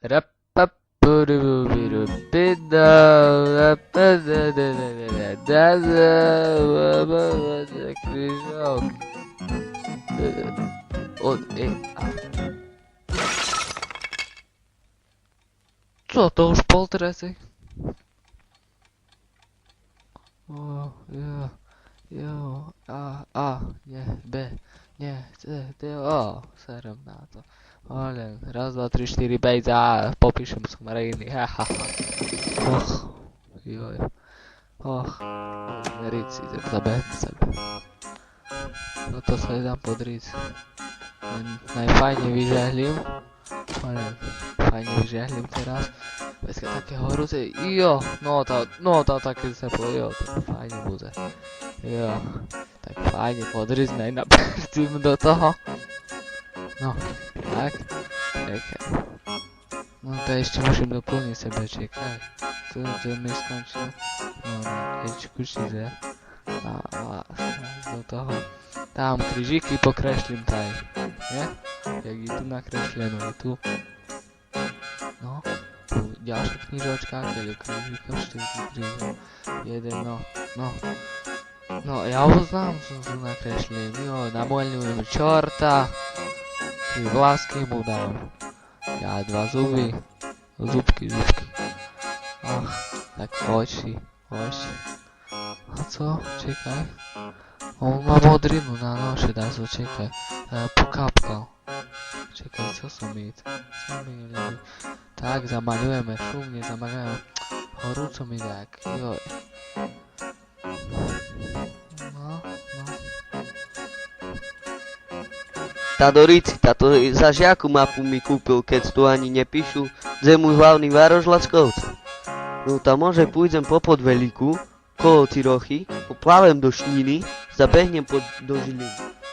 Krzyżok. Co to już poltresy? O, nie, B, nie, C, D, O, serem na to. Ale, raz, dwa, trzy, cztery, bejza, popiszem submaryjny, haha. Och, joj. Och, rycy, zabędę sobie. No to sobie dam pod rycy. Najfajniej wyżehlim. Ale fajnie wyżehlim teraz. Bez takie horuzy. Jo, no to takie sepło, jo, to fajnie budzę. Jo, tak fajnie podryznaj na tym do toho. No, tak? Czekaj. No to jeszcze musimy dopełnić sobie, czekaj. Tu mi skończył. No, jedź kursizę. Do toho. Tam krzyżyki pokreślim tutaj. Nie? Jak i tu nakreślę, no i tu. No. Tu dalsza kniżoczka, tego krzyżyka, sztyki krzyżą. Jeden, no. No, ja ho znam, co tu nakreśliłem. Jo, namoliłem czorta. I wlaski mu dam. Ja dwa zuby. Zubki. Ach, tak oczy. A co? Czekaj. On ma modrynu na nosie, da co? Czekaj. Pokapkał. Czekaj, co są mi? Tak, zamaliłem, szumnie zamaliłem. Choruco mi tak, joj. No. Tadorici, táto zaž jakú mapu mi kúpil, keď tu ani nepíšu, kde môj hlavný vároš Lackovca. No tam môže pôjdem po Podveliku, kolo Tyrochy, poplavem do Šniny, zabehnem do Žiliny.